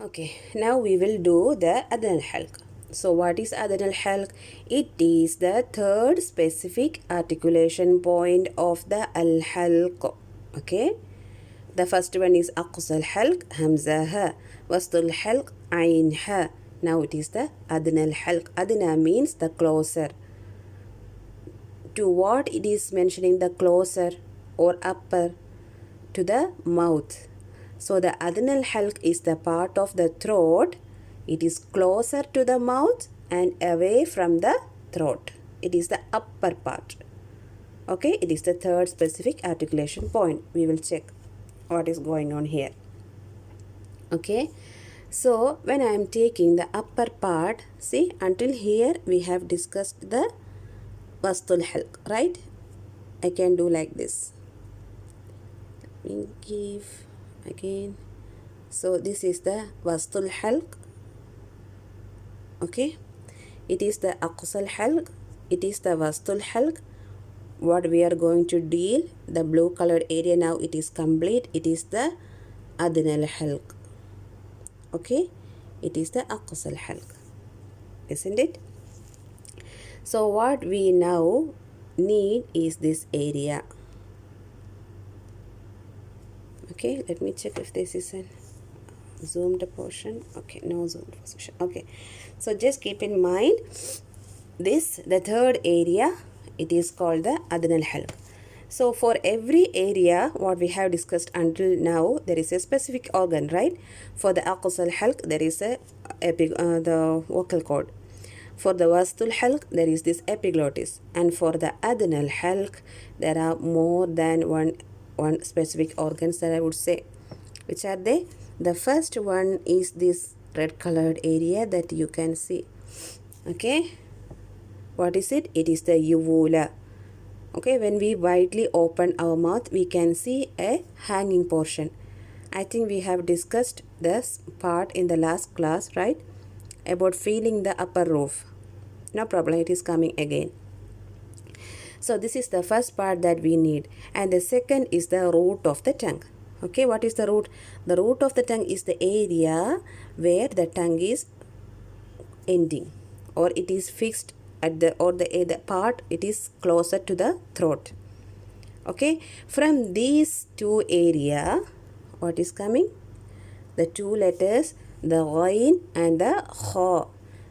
Okay, now we will do the Adnal halq. So what is Adnal halq? It is the third specific articulation point of the al-halq. Okay, the first one is aqsa al-halq, hamza ha, wast al-halq, ayn ha. Now it is the Adnal halq. Adna means the closer. To what it is mentioning, the closer or upper to the mouth. So the Adnal halq is the part of the throat. It is closer to the mouth and away from the throat. It is the upper part. Okay, it is the third specific articulation point. We will check what is going on here. Okay, so when I am taking the upper part, see, until here we have discussed the wastul halq, right? I can do like this. Let me give again. So this is the wastul halq. Okay, it is the aqsal halq, it is the wastul halq. What we are going to deal, the blue colored area, now it is complete. It is the adnal halq. Okay, it is the aqsal halq, isn't it? So what we now need is this area. Okay, let me check if this is a zoomed portion. Okay, no zoomed position. Okay, so just keep in mind this, the third area, it is called the Adnal halq. So for every area what we have discussed until now, there is a specific organ, right? For the aqsal halq there is the vocal cord. For the wastul halq there is this epiglottis, and for the Adnal halq there are more than one specific organs that I would say. Which are they? The first one is this red colored area that you can see. Okay, what is it? It is the uvula. Okay, when we widely open our mouth we can see a hanging portion. I think we have discussed this part in the last class, right? About feeling the upper roof. No problem, it is coming again. So this is the first part that we need, and the second is the root of the tongue. Okay, what is the root? The root of the tongue is the area where the tongue is ending, or it is fixed at the part it is closer to the throat. Okay, from these two area, what is coming? The two letters, the ghain and the kha.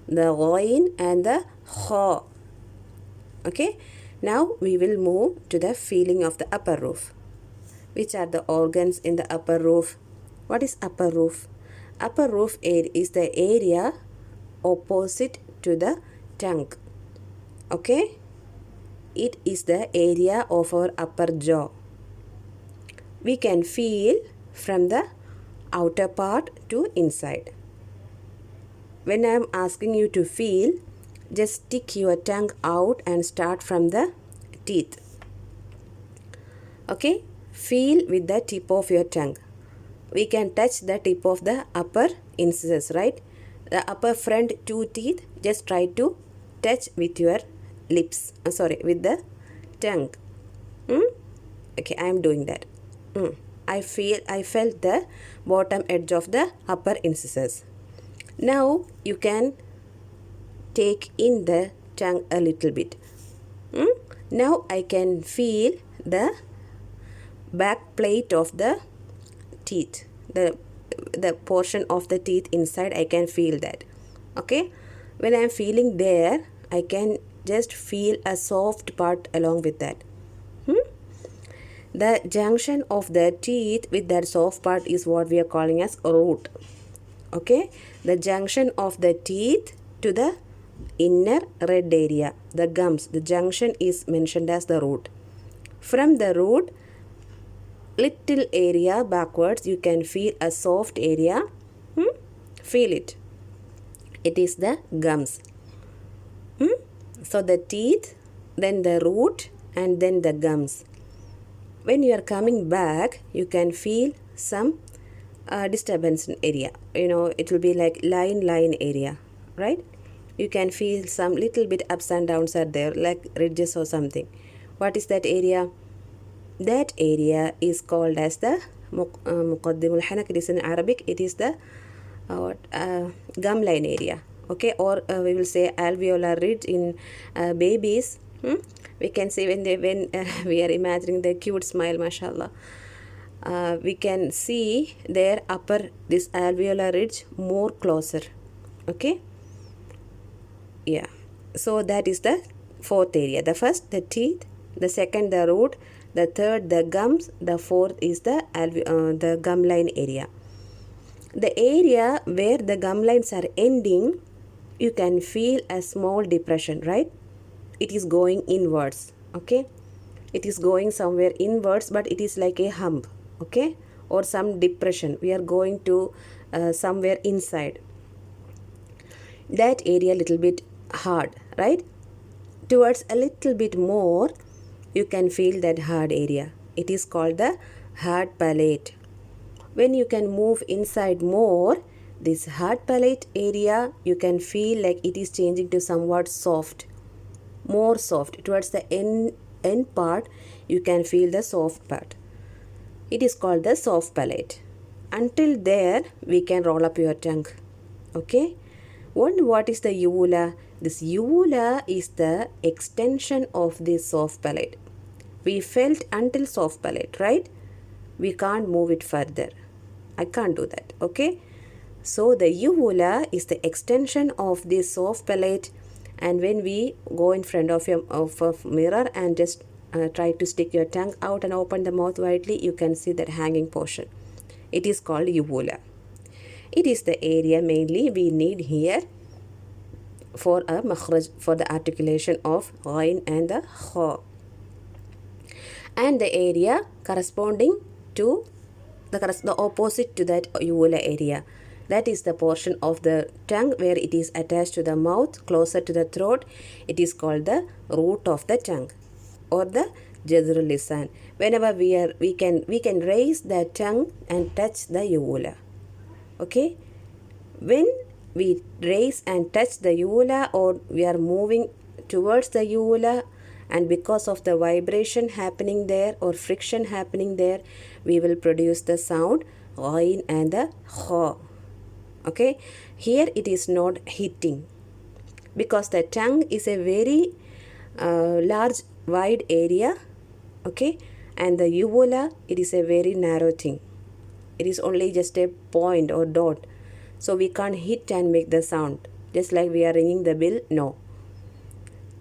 The ghain and the kha. Okay, now we will move to the feeling of the upper roof. Which are the organs in the upper roof? What is upper roof? Upper roof is the area opposite to the tongue. Okay, it is the area of our upper jaw. We can feel from the outer part to inside. When I am asking you to feel, just stick your tongue out and start from the teeth. Okay, feel with the tip of your tongue. We can touch the tip of the upper incisors, right? The upper front two teeth, just try to touch with your lips. With the tongue. Okay, I am doing that. I felt the bottom edge of the upper incisors. Now you can take in the tongue a little bit. Now I can feel the back plate of the teeth, the portion of the teeth inside. I can feel that. Okay, when I am feeling there, I can just feel a soft part along with that. The junction of the teeth with that soft part is what we are calling as root. Okay, the junction of the teeth to the inner red area, the gums, the junction is mentioned as the root. From the root, little area backwards, you can feel a soft area. Feel it. It is the gums. So the teeth, then the root, and then the gums. When you are coming back, you can feel some disturbance area. You know, it will be like line area, right? You can feel some little bit ups and downs are there, like ridges or something. What is that area? That area is called as the muqaddimul hanak. It is in Arabic. It is the gum line area. Okay, or we will say alveolar ridge in babies. We can see when we are imagining the cute smile, mashallah. We can see their upper, this alveolar ridge more closer. Okay, yeah. So that is the fourth area. The first, the teeth. The second, the root. The third, the gums. The fourth is the gum line area. The area where the gum lines are ending, you can feel a small depression, right? It is going inwards. Okay, it is going somewhere inwards, but it is like a hump. Okay, or some depression. We are going to somewhere inside. That area little bit hard, right? Towards a little bit more, you can feel that hard area. It is called the hard palate. When you can move inside more, this hard palate area, you can feel like it is changing to somewhat soft, more soft. Towards the end part, you can feel the soft part. It is called the soft palate. Until there, we can roll up your tongue. Okay. What is the uvula? This uvula is the extension of this soft palate. We felt until soft palate, right? We can't move it further. I can't do that. Okay. So the uvula is the extension of this soft palate, and when we go in front of a mirror and just try to stick your tongue out and open the mouth widely, you can see that hanging portion. It is called uvula. It is the area mainly we need here for a makhraj, for the articulation of ghain and the kha. And the area corresponding to the opposite to that uvula area, that is the portion of the tongue where it is attached to the mouth, closer to the throat. It is called the root of the tongue, or the jadrul lisan. Whenever we can raise the tongue and touch the uvula. Okay, when we raise and touch the uvula, or we are moving towards the uvula, and because of the vibration happening there or friction happening there, we will produce the sound ghain and the kha. Okay, here it is not hitting, because the tongue is a very large wide area. Okay, and the uvula, it is a very narrow thing. It is only just a point or dot, so we can't hit and make the sound just like we are ringing the bell. No.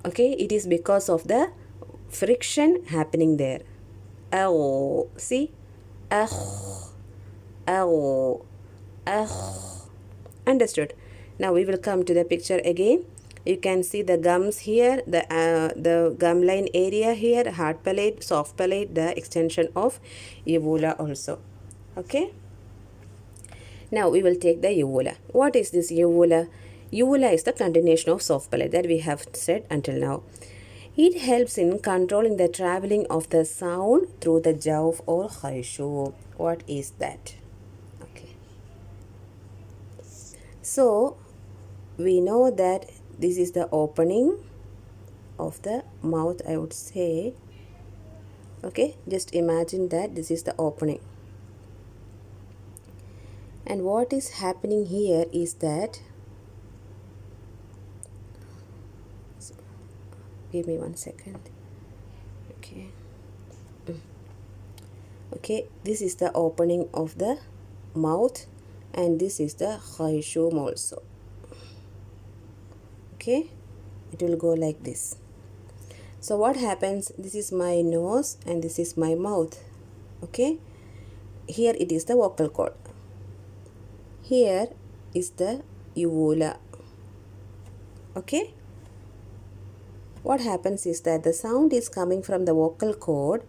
Okay, it is because of the friction happening there. Oh, see, understood. Now we will come to the picture again. You can see the gums here, the gum line area here, hard palate, soft palate, the extension of uvula also. Okay. Now we will take the uvula. What is this uvula? Uvula is the continuation of soft palate that we have said until now. It helps in controlling the traveling of the sound through the jawf or khayshu. What is that? Okay. So we know that this is the opening of the mouth, I would say. Okay, just imagine that this is the opening. And what is happening here is that, give me 1 second. Okay. Okay, this is the opening of the mouth, and this is the khayshum also. Okay, it will go like this. So what happens, this is my nose and this is my mouth. Okay, here it is the vocal cord. Here is the uvula. Okay, what happens is that the sound is coming from the vocal cord.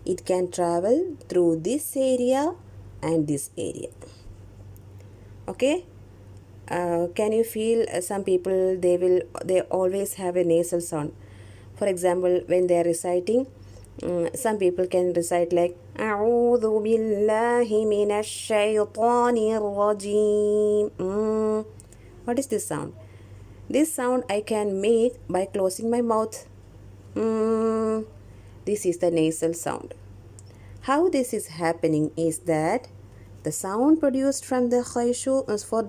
It can travel through this area and this area. Okay, can you feel some people, they always have a nasal sound. For example, when they are reciting, some people can recite like أعوذ بالله من الشيطان الرجيم. What is this sound? This sound I can make by closing my mouth. This is the nasal sound. How this is happening is that the sound produced from the khayshu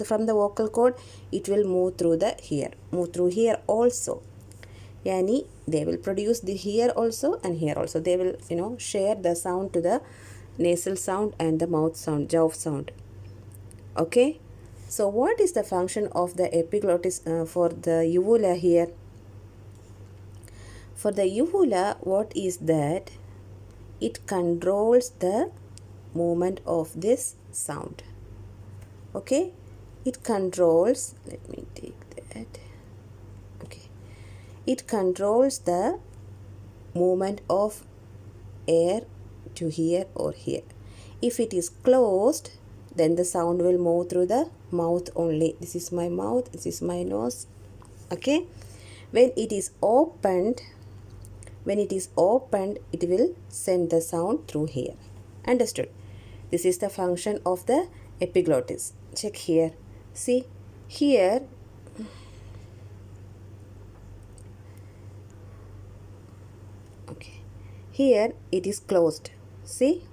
from the vocal cord, it will move through here also. Yani they will produce the here also and here also. They will share the sound to the nasal sound and the mouth sound, jaw sound. Okay. So what is the function of the epiglottis for the uvula here? For the uvula, what is that? It controls the movement of this sound. Okay. It controls, let me take that. Okay. It controls the movement of air to here or here. If it is closed, then the sound will move through the mouth only. This is my mouth, this is my nose. Okay. When it is opened, it will send the sound through here. Understood? This is the function of the epiglottis. Check here. See, here here it is closed. See?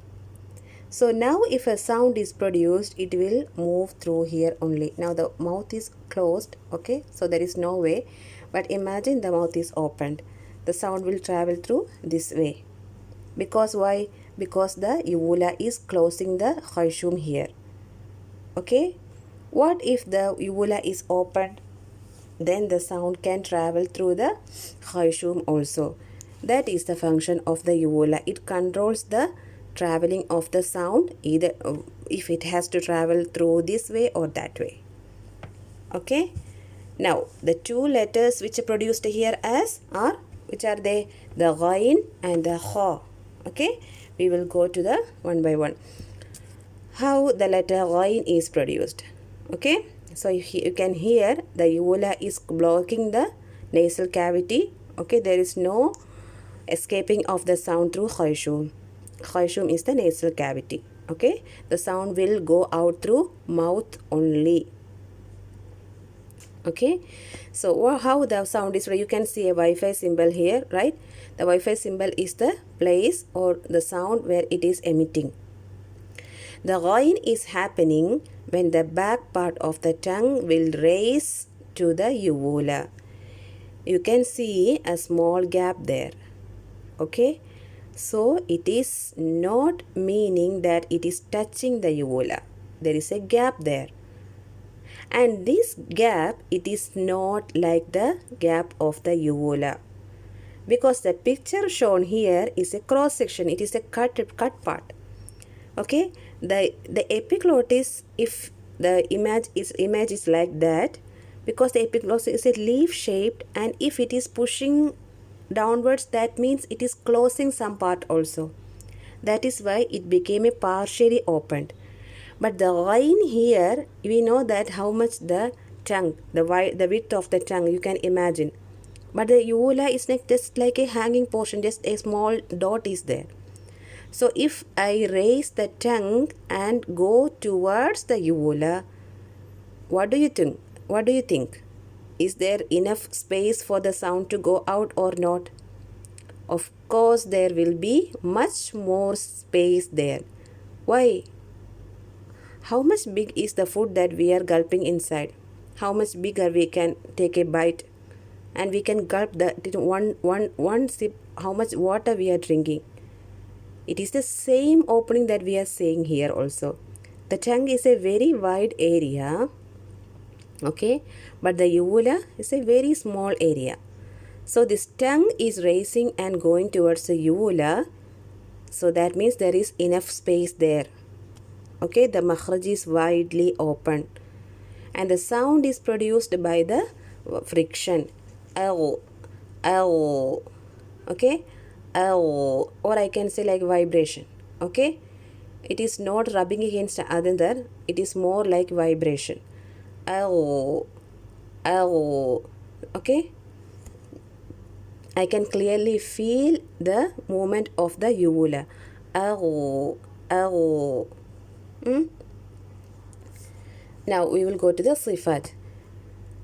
So now if a sound is produced, it will move through here only. Now the mouth is closed. Okay, so there is no way. But imagine the mouth is opened. The sound will travel through this way. Because why? Because the uvula is closing the khayshum here. Okay. What if the uvula is opened? Then the sound can travel through the khayshum also. That is the function of the uvula. It controls the traveling of the sound, either if it has to travel through this way or that way. Okay. Now the two letters which are produced here as are, which are they? The ghain and the kha. Okay. We will go to the one by one. How the letter ghain is produced. Okay. So you can hear the uvula is blocking the nasal cavity. Okay. There is no escaping of the sound through khayshum. Khayshum is the nasal cavity. Okay. The sound will go out through mouth only. Okay. So how the sound is, you can see a Wi-Fi symbol here, right? The Wi-Fi symbol is the place or the sound where it is emitting. The ghain is happening when the back part of the tongue will raise to the uvula. You can see a small gap there. Okay. So it is not meaning that it is touching the uvula. There is a gap there. And this gap, it is not like the gap of the uvula. Because the picture shown here is a cross section. It is a cut part. Okay. The epiglottis, if the image is like that, because the epiglottis is a leaf shaped, and if it is pushing downwards, that means it is closing some part also. That is why it became a partially opened. But the line here, we know that how much the tongue, the width of the tongue, you can imagine. But the uvula is like just like a hanging portion, just a small dot is there. So if I raise the tongue and go towards the uvula, what do you think? What do you think? Is there enough space for the sound to go out or not? Of course, there will be much more space there. Why? How much big is the food that we are gulping inside? How much bigger we can take a bite, and we can gulp the one sip, how much water we are drinking. It is the same opening that we are saying here also. The tongue is a very wide area. Okay, but the uvula is a very small area. So this tongue is raising and going towards the uvula. So that means there is enough space there. Okay, the makhraj is widely open. And the sound is produced by the friction. Ow, ow. Okay, ow. Or I can say like vibration. Okay, it is not rubbing against another. It is more like vibration. Ow, ow. Okay, I can clearly feel the movement of the uvula. Ow, ow. Now we will go to the sifat.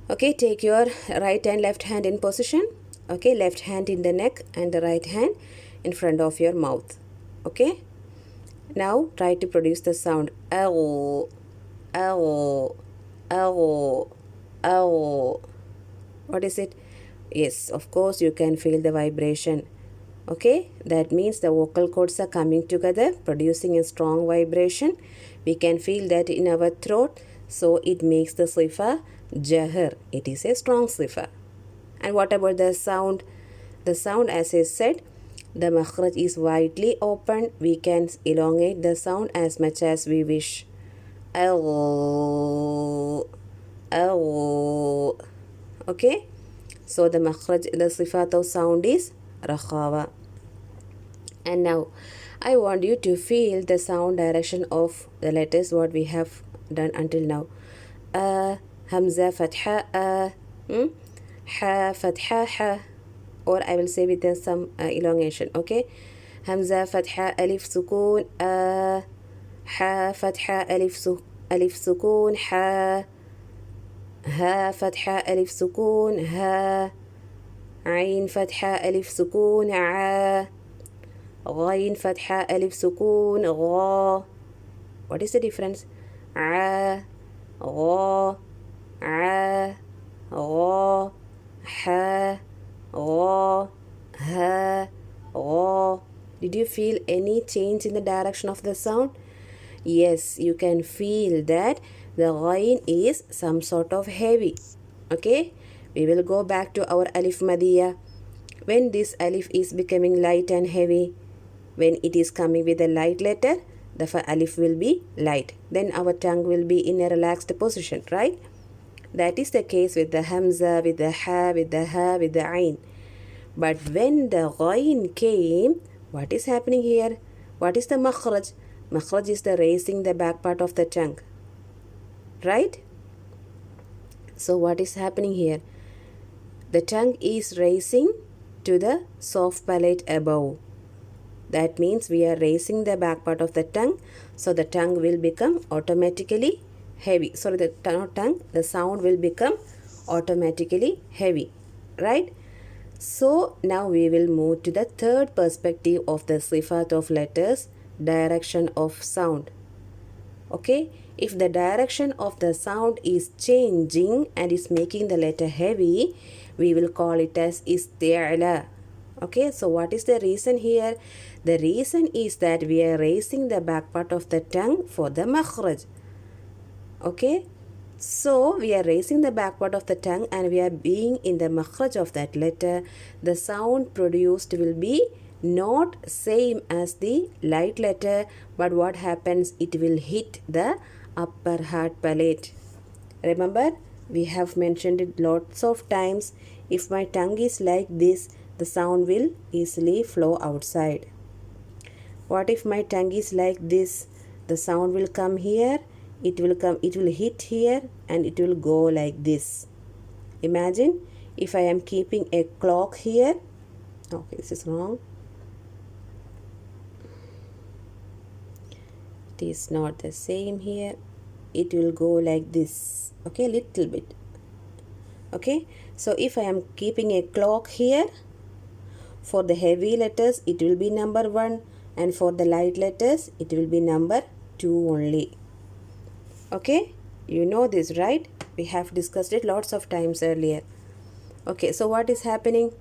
Okay, take your right and left hand in position. Okay, left hand in the neck and the right hand in front of your mouth. Okay, Now try to produce the sound. Aw, aw, aw, aw. What is it? Yes, of course you can feel the vibration. Okay, that means the vocal cords are coming together, producing a strong vibration. We can feel that in our throat, so it makes the sifa jahar. It is a strong sifa. And what about the sound? The sound, as I said, the makhraj is widely open. We can elongate the sound as much as we wish. Aw, aw. Okay, so the makhraj, the sifat of sound is rakhawa. And now I want you to feel the sound direction of the letters what we have done until now. Hamza fatha ha fatha ha, or I will say with some elongation. Okay, Hamza fatha alif sukun ha fatha alif sukun ha fatha alif sukun ha, عين فتحة ألف سكون ع, غين فتحة ألف سكون غا. What is the difference? ع, غا, ع, غا, ح, غا, ها, غا. Did you feel any change in the direction of the sound? Yes, you can feel that the ghain is some sort of heavy. Okay, we will go back to our alif madiyya. When this alif is becoming light and heavy, when it is coming with a light letter, the alif will be light. Then our tongue will be in a relaxed position, right? That is the case with the hamza, with the ha, with the ha, with the ain. But when the ghain came, what is happening here? What is the makhraj? Makhraj is the raising the back part of the tongue, right? So what is happening here? The tongue is raising to the soft palate above. That means we are raising the back part of the tongue, so the tongue will become automatically heavy. Sorry, the sound will become automatically heavy, right? So now we will move to the third perspective of the sifat of letters, direction of sound. Okay, if the direction of the sound is changing and is making the letter heavy, we will call it as isti'la. Okay, so what is the reason here? The reason is that we are raising the back part of the tongue for the makhraj. Okay, so we are raising the back part of the tongue and we are being in the makhraj of that letter. The sound produced will be not same as the light letter, but what happens, it will hit the upper hard palate. Remember, we have mentioned it lots of times. If my tongue is like this, the sound will easily flow outside. What if my tongue is like this? The sound will come here, it will hit here and it will go like this. Imagine if I am keeping a clock here. Okay, this is wrong. It is not the same here. It will go like this. Okay, little bit. Okay, so if I am keeping a clock here, for the heavy letters it will be number 1 and for the light letters it will be number 2 only. Okay, you know this, right? We have discussed it lots of times earlier. Okay, so what is happening?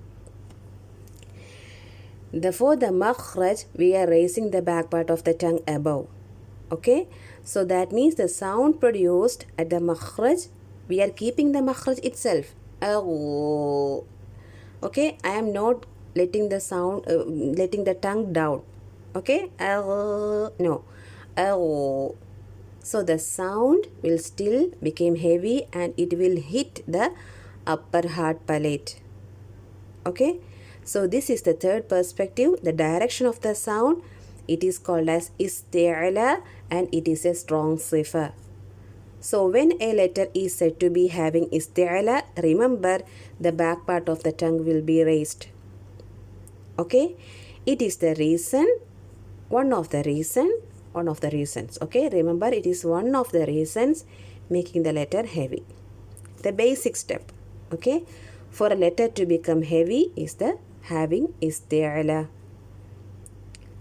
For the makhraj, we are raising the back part of the tongue above. Okay, so that means the sound produced at the makhraj, we are keeping the makhraj itself. Okay, I am not letting the sound, letting the tongue down. Okay, no. So the sound will still become heavy and it will hit the upper hard palate. Okay, so this is the third perspective, the direction of the sound. It is called as isti'la and it is a strong sifa. So when a letter is said to be having isti'la, remember the back part of the tongue will be raised. Okay, it is the reason, one of the reasons. Okay, remember it is one of the reasons making the letter heavy. The basic step. Okay, for a letter to become heavy is the having isti'la.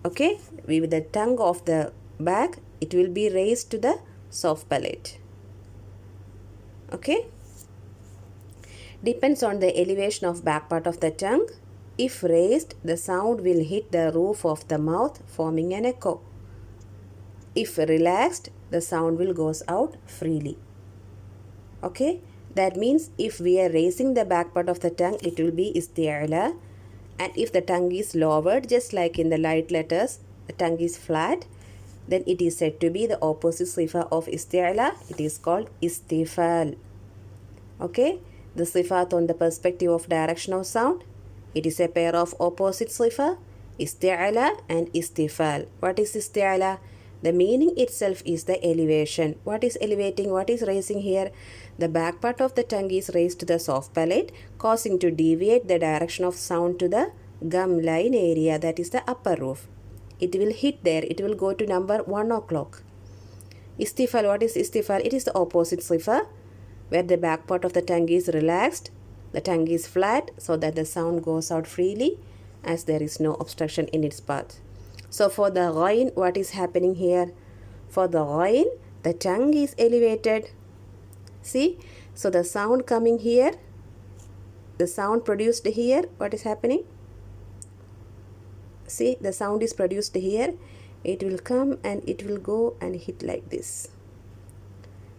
Okay, with the tongue of the back, it will be raised to the soft palate. Okay, depends on the elevation of back part of the tongue. If raised, the sound will hit the roof of the mouth, forming an echo. If relaxed, the sound will goes out freely. Okay, that means if we are raising the back part of the tongue, it will be isti'la. And if the tongue is lowered, just like in the light letters, the tongue is flat, then it is said to be the opposite sifa of isti'la. It is called istifal. Okay, the sifat on the perspective of direction of sound, it is a pair of opposite sifa, isti'la and istifal. What is isti'la? The meaning itself is the elevation. What is elevating? What is raising here? The back part of the tongue is raised to the soft palate, causing to deviate the direction of sound to the gum line area, that is the upper roof. It will hit there. It will go to number 1 o'clock. Istifal. What is istifal? It is the opposite sifa, where the back part of the tongue is relaxed, the tongue is flat, so that the sound goes out freely as there is no obstruction in its path. So for the ghain, what is happening here? For the ghain, the tongue is elevated. See? So the sound coming here, the sound produced here, what is happening? See, the sound is produced here. It will come and it will go and hit like this.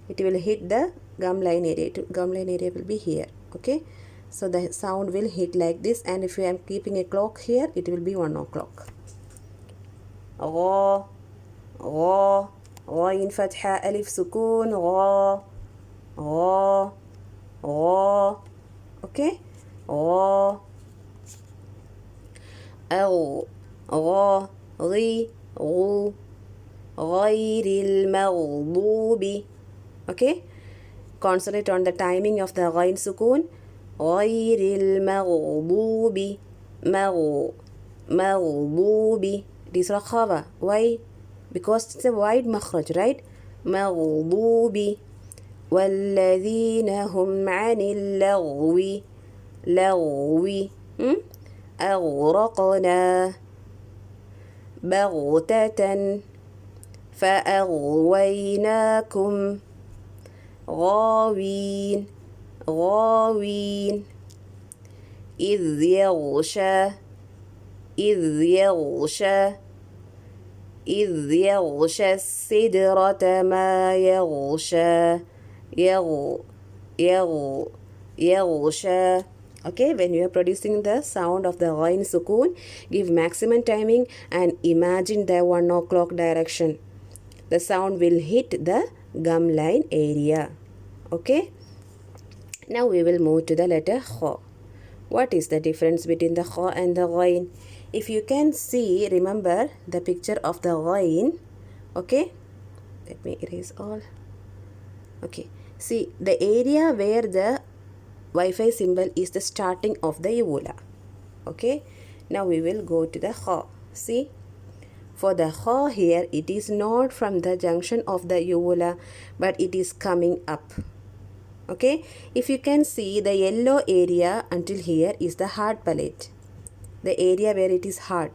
It will hit the gum line area. Gum line area will be here. Okay? So the sound will hit like this, and if I am keeping a clock here, it will be 1 o'clock. غا غا غين فتحة ألف سكون غا غا غا. Okay, غا أغ غا غي غو غير المغضوب. Okay, concentrate on the timing of the ghain sukun. غير المغضوب مغضوب. It is rakhava. Why? Because it's a wide makhraj, right? مغضوب والذين هم عن اللغو لغو أغرقنا بغتة فأغويناكم غاوين غاوين إذ يغشى إذ يغشى إذ يغشى السدرة ما يغشى يغشى. Okay, when you are producing the sound of the ghain sukun, give maximum timing and imagine the 1 o'clock direction. The sound will hit the gum line area. Okay, now we will move to the letter kha. What is the difference between the kha and the ghain? If you can see, remember the picture of the ghain. Okay, let me erase all. Okay, see the area where the Wi-Fi symbol is the starting of the uvula. Okay, now we will go to the kha. See, for the kha here, it is not from the junction of the uvula, but it is coming up. Okay, if you can see, the yellow area until here is the hard palate, the area where it is hard.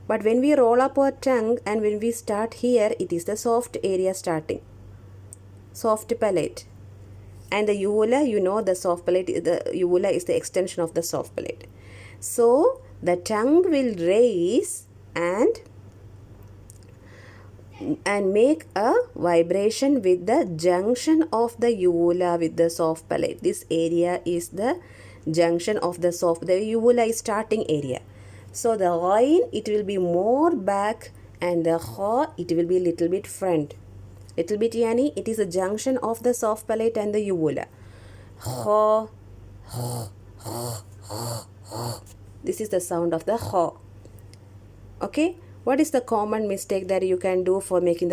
But when we roll up our tongue and when we start here, it is the soft area starting, soft palate. And the uvula, you know, the soft palate, the uvula is the extension of the soft palate. So the tongue will raise and make a vibration with the junction of the uvula with the soft palate. This area is the junction of the uvula is starting area. So the ghain, it will be more back, and the kha, it will be little bit front. Little bit yani, it is a junction of the soft palate and the uvula. Kha. This is the sound of the kha. Okay, what is the common mistake that you can do for making the